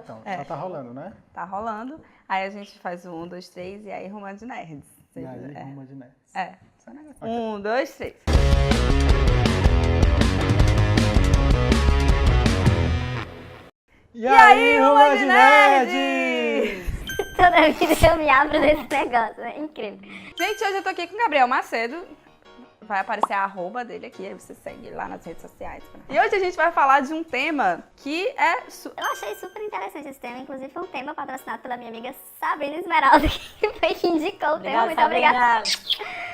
Então, já tá rolando, né? Tá rolando. Aí a gente faz o 1, 2, 3 e aí Ruma de Nerds. E aí, Ruma de Nerds. Só um negócio. 1, 2, 3. E aí, Ruma de Nerds! Toda vida eu me abro desse negócio, é incrível. Gente, hoje eu tô aqui com o Gabriel Macedo. Vai aparecer a arroba dele aqui, aí você segue ele lá nas redes sociais. E hoje a gente vai falar de um tema que é... Eu achei super interessante esse tema, inclusive foi um tema patrocinado pela minha amiga Sabrina Esmeralda, que foi que indicou o tema. Muito obrigada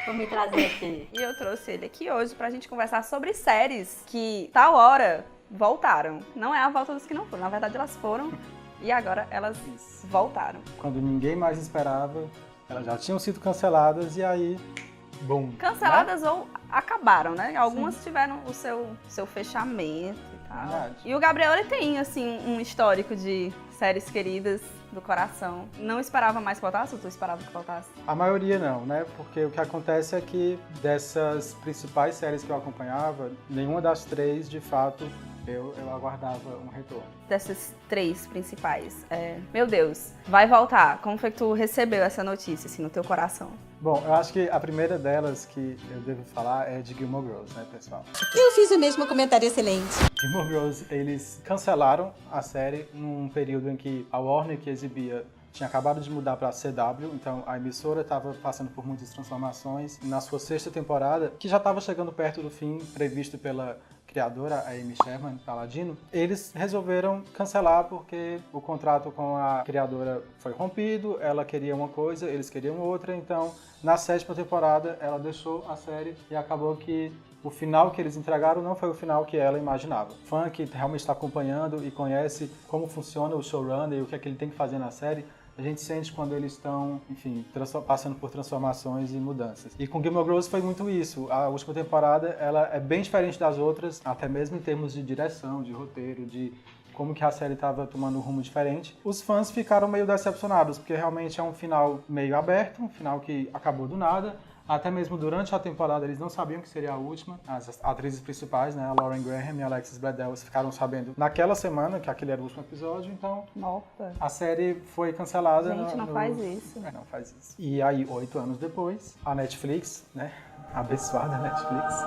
por me trazer aqui. E eu trouxe ele aqui hoje pra gente conversar sobre séries que, tal hora, voltaram. Não é a volta dos que não foram, na verdade elas foram e agora elas voltaram. Quando ninguém mais esperava, elas já tinham sido canceladas e aí... Bom, canceladas, né? Ou acabaram, né? Algumas tiveram o seu fechamento e tal. Verdade. E o Gabriel, ele tem, assim, um histórico de séries queridas do coração. Não esperava mais que voltasse, ou tu esperava que voltasse? A maioria não, né? Porque o que acontece é que dessas principais séries que eu acompanhava, nenhuma das três, de fato, eu aguardava um retorno. Dessas três principais, meu Deus, vai voltar. Como foi que tu recebeu essa notícia, assim, no teu coração? Bom, eu acho que a primeira delas que eu devo falar é de Gilmore Girls, né, pessoal? Eu fiz o mesmo comentário excelente. Gilmore Girls, eles cancelaram a série num período em que a Warner, que exibia, tinha acabado de mudar para a CW, então a emissora estava passando por muitas transformações. Na sua sexta temporada, que já estava chegando perto do fim, previsto pela criadora, a Amy Sherman Palladino, eles resolveram cancelar porque o contrato com a criadora foi rompido, ela queria uma coisa, eles queriam outra, então na sétima temporada ela deixou a série e acabou que o final que eles entregaram não foi o final que ela imaginava. O fã que realmente está acompanhando e conhece como funciona o showrunner e o que é que ele tem que fazer na série, a gente sente quando eles estão, enfim, passando por transformações e mudanças. E com Gilmore Girls foi muito isso. A última temporada, ela é bem diferente das outras, até mesmo em termos de direção, de roteiro, de como que a série estava tomando um rumo diferente. Os fãs ficaram meio decepcionados, porque realmente é um final meio aberto, um final que acabou do nada. Até mesmo durante a temporada eles não sabiam que seria a última. As atrizes principais, né, a Lauren Graham e a Alexis Bledel, ficaram sabendo naquela semana que aquele era o último episódio, então Nossa. A série foi cancelada. Gente, não faz isso. Não faz isso. E aí, 8 anos depois, a Netflix, né, a abençoada Netflix,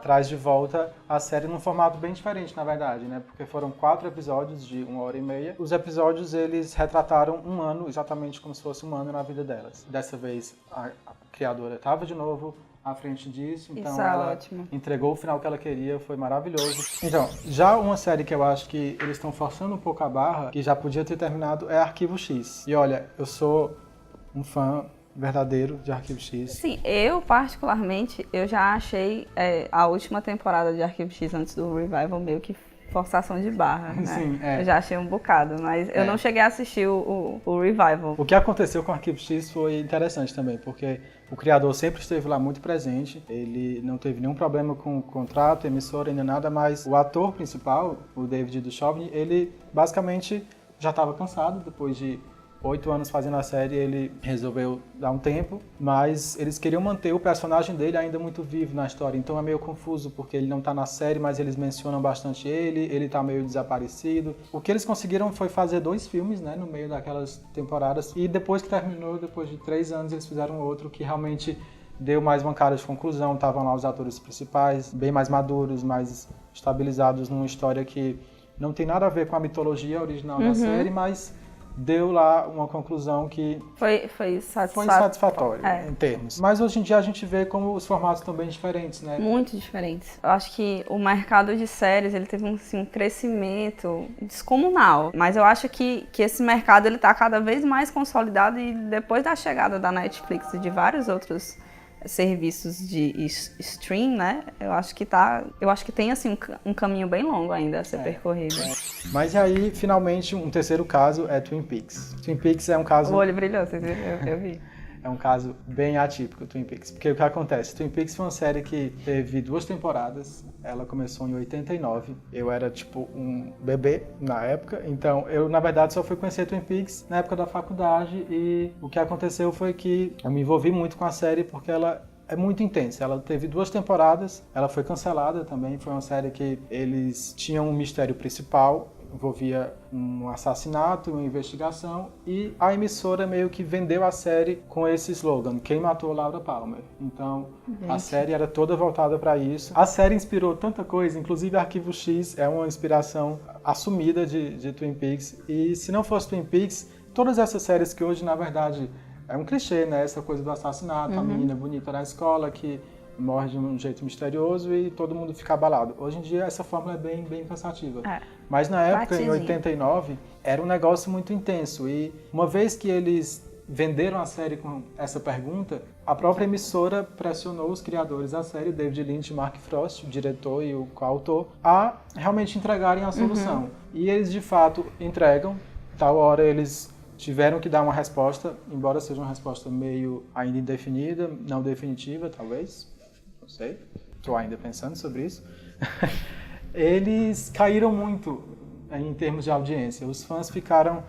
traz de volta a série num formato bem diferente, na verdade, né? Porque foram 4 episódios de 1h30. Os episódios, eles retrataram um ano, exatamente como se fosse um ano na vida delas. Dessa vez, a criadora estava de novo à frente disso, então isso é ela ótimo. Entregou o final que ela queria, foi maravilhoso. Então, já uma série que eu acho que eles estão forçando um pouco a barra, que já podia ter terminado, é Arquivo X. E olha, eu sou um fã verdadeiro de Arquivo X. Sim, eu particularmente, eu já achei a última temporada de Arquivo X antes do revival meio que forçação de barra, né? Sim, Eu já achei um bocado, mas eu não cheguei a assistir o revival. O que aconteceu com o Arquivo X foi interessante também, porque o criador sempre esteve lá muito presente, ele não teve nenhum problema com o contrato, emissora, nem nada, mas o ator principal, o David Duchovny, ele basicamente já estava cansado depois de 8 anos fazendo a série, ele resolveu dar um tempo, mas eles queriam manter o personagem dele ainda muito vivo na história, então é meio confuso, porque ele não tá na série, mas eles mencionam bastante ele tá meio desaparecido. O que eles conseguiram foi fazer 2 filmes, né, no meio daquelas temporadas, e depois que terminou, depois de 3 anos, eles fizeram outro que realmente deu mais uma cara de conclusão, estavam lá os atores principais, bem mais maduros, mais estabilizados numa história que não tem nada a ver com a mitologia original da série, mas deu lá uma conclusão que foi satisfatório em termos. Mas hoje em dia a gente vê como os formatos estão bem diferentes, né? Muito diferentes. Eu acho que o mercado de séries, ele teve um crescimento descomunal. Mas eu acho que esse mercado, ele tá cada vez mais consolidado e depois da chegada da Netflix e de vários outros serviços de stream, né? Eu acho que tem assim um caminho bem longo ainda a ser percorrido. Mas aí, finalmente, um terceiro caso é Twin Peaks. Twin Peaks é um caso... O olho brilhou, você viu? Eu vi. É um caso bem atípico, Twin Peaks. Porque o que acontece? Twin Peaks foi uma série que teve 2 temporadas. Ela começou em 89. Eu era, tipo, um bebê na época. Então, eu, na verdade, só fui conhecer Twin Peaks na época da faculdade. E o que aconteceu foi que eu me envolvi muito com a série porque ela é muito intensa. Ela teve 2 temporadas, ela foi cancelada também. Foi uma série que eles tinham um mistério principal, envolvia um assassinato, uma investigação, e a emissora meio que vendeu a série com esse slogan, Quem Matou Laura Palmer. Então, a série era toda voltada para isso. A série inspirou tanta coisa, inclusive Arquivo X é uma inspiração assumida de Twin Peaks, e se não fosse Twin Peaks, todas essas séries que hoje, na verdade, é um clichê, né? Essa coisa do assassinato, a menina bonita na escola que morre de um jeito misterioso e todo mundo fica abalado. Hoje em dia essa fórmula é bem cansativa. Mas na época, em 89, era um negócio muito intenso. E uma vez que eles venderam a série com essa pergunta, a própria emissora pressionou os criadores da série, David Lynch e Mark Frost, o diretor e o coautor, a realmente entregarem a solução. E eles, de fato, entregam. Tal hora eles tiveram que dar uma resposta, embora seja uma resposta meio ainda indefinida, não definitiva, talvez. Não sei, estou ainda pensando sobre isso. Eles caíram muito em termos de audiência. Os fãs ficaram,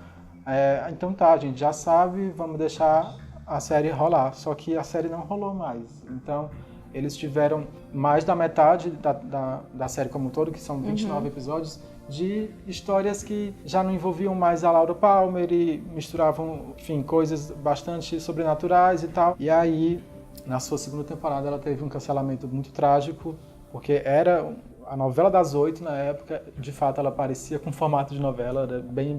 então tá, a gente já sabe, vamos deixar a série rolar. Só que a série não rolou mais. Então, eles tiveram mais da metade da série como um todo, que são 29 episódios, de histórias que já não envolviam mais a Laura Palmer e misturavam, enfim, coisas bastante sobrenaturais e tal. E aí, na sua segunda temporada, ela teve um cancelamento muito trágico, porque era a novela das 8 na época. De fato, ela parecia com formato de novela, era bem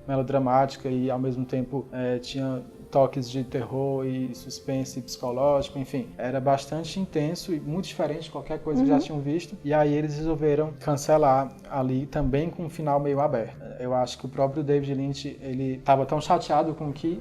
melodramática e, ao mesmo tempo, tinha toques de terror e suspense psicológico, enfim. Era bastante intenso e muito diferente de qualquer coisa que já tinham visto. E aí eles resolveram cancelar ali, também com um final meio aberto. Eu acho que o próprio David Lynch, ele estava tão chateado com o que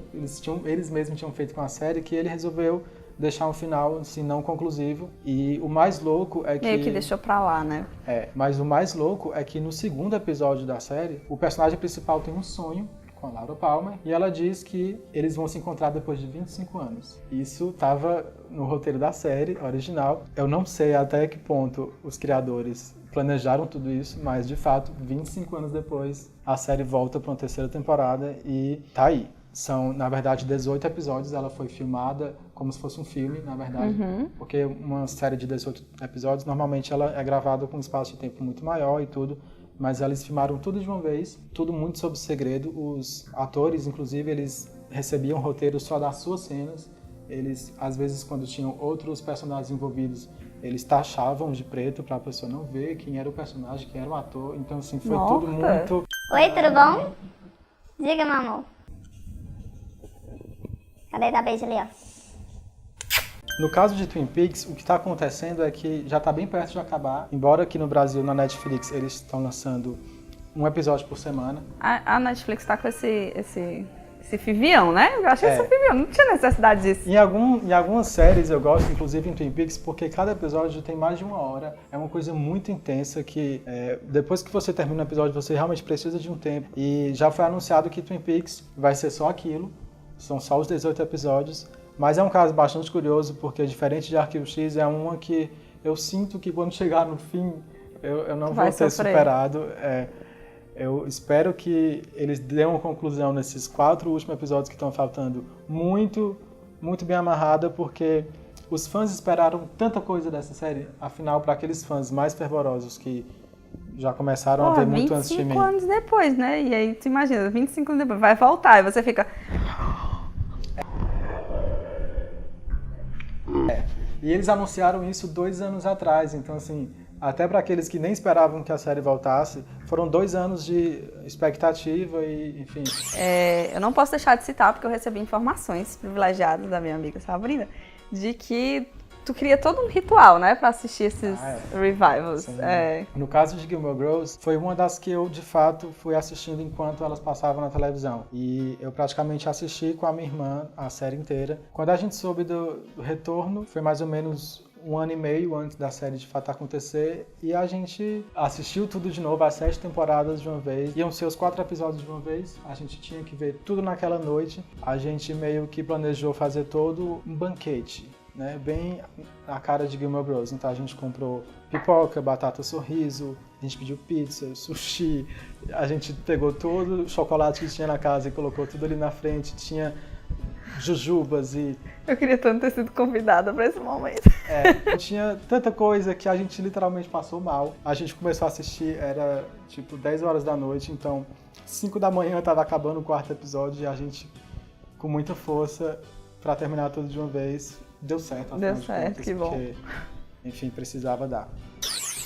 eles mesmos tinham feito com a série, que ele resolveu deixar um final, assim, não conclusivo. E o mais louco é que... Meio que deixou pra lá, né? Mas o mais louco é que no segundo episódio da série, o personagem principal tem um sonho com a Laura Palmer, e ela diz que eles vão se encontrar depois de 25 anos. Isso estava no roteiro da série original. Eu não sei até que ponto os criadores planejaram tudo isso, mas, de fato, 25 anos depois, a série volta para uma terceira temporada e tá aí. São, na verdade, 18 episódios. Ela foi filmada como se fosse um filme, na verdade, porque uma série de 18 episódios, normalmente ela é gravada com um espaço de tempo muito maior e tudo, mas eles filmaram tudo de uma vez, tudo muito sob segredo. Os atores, inclusive, eles recebiam roteiro só das suas cenas. Eles, às vezes, quando tinham outros personagens envolvidos, eles taxavam de preto para a pessoa não ver quem era o personagem, quem era o ator. Então, assim, foi tudo muito... Oi, tudo bom? Diga, meu amor. Cadê? Dá beijo ali, ó. No caso de Twin Peaks, o que está acontecendo é que já está bem perto de acabar. Embora aqui no Brasil, na Netflix, eles estão lançando um episódio por semana. A Netflix está com esse fivião, né? Eu achei esse fivião, não tinha necessidade disso. Em algumas séries eu gosto, inclusive em Twin Peaks, porque cada episódio tem mais de 1 hora. É uma coisa muito intensa que depois que você termina o episódio, você realmente precisa de um tempo. E já foi anunciado que Twin Peaks vai ser só aquilo. São só os 18 episódios. Mas é um caso bastante curioso, porque diferente de Arquivo X, é uma que eu sinto que quando chegar no fim, eu não vou ter superado. Eu espero que eles dêem uma conclusão nesses 4 últimos episódios que estão faltando muito, muito bem amarrada, porque os fãs esperaram tanta coisa dessa série. Afinal, para aqueles fãs mais fervorosos que já começaram a ver muito antes de mim. 25 anos depois, né? E aí, tu imagina, 25 anos depois, vai voltar, e você fica... E eles anunciaram isso 2 anos atrás, então assim, até para aqueles que nem esperavam que a série voltasse, foram 2 anos de expectativa e, enfim... eu não posso deixar de citar, porque eu recebi informações privilegiadas da minha amiga Sabrina, de que tu cria todo um ritual, né, pra assistir esses revivals. No caso de Gilmore Girls, foi uma das que eu, de fato, fui assistindo enquanto elas passavam na televisão. E eu praticamente assisti com a minha irmã a série inteira. Quando a gente soube do retorno, foi mais ou menos 1 ano e meio antes da série de fato acontecer, e a gente assistiu tudo de novo, as 7 temporadas de uma vez. Iam ser os 4 episódios de uma vez, a gente tinha que ver tudo naquela noite. A gente meio que planejou fazer todo um banquete, né, bem a cara de Gilmore Girls. Então a gente comprou pipoca, batata sorriso, a gente pediu pizza, sushi, a gente pegou todo o chocolate que tinha na casa e colocou tudo ali na frente, tinha jujubas e... Eu queria tanto ter sido convidada para esse momento. Tinha tanta coisa que a gente literalmente passou mal. A gente começou a assistir, era tipo 10 horas da noite, então 5 da manhã tava acabando o 4º episódio e a gente, com muita força, pra terminar tudo de uma vez, deu certo. Deu certo, que bom. Porque, enfim, precisava dar.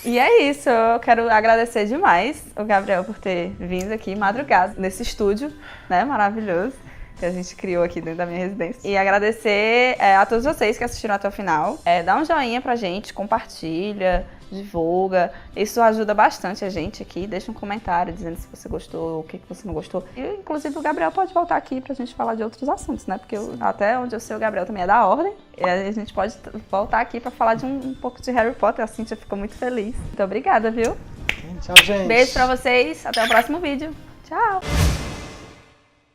E é isso, eu quero agradecer demais o Gabriel por ter vindo aqui madrugado nesse estúdio, né, maravilhoso, que a gente criou aqui dentro da minha residência. E agradecer a todos vocês que assistiram até o final. Dá um joinha pra gente, compartilha, divulga. Isso ajuda bastante a gente aqui. Deixa um comentário dizendo se você gostou, o que você não gostou. E, inclusive, o Gabriel pode voltar aqui pra gente falar de outros assuntos, né? Porque até onde eu sei, o Gabriel também é da Ordem. E a gente pode voltar aqui pra falar de um pouco de Harry Potter. A Cíntia ficou muito feliz. Muito obrigada, viu? Tchau, gente. Beijo pra vocês. Até o próximo vídeo. Tchau!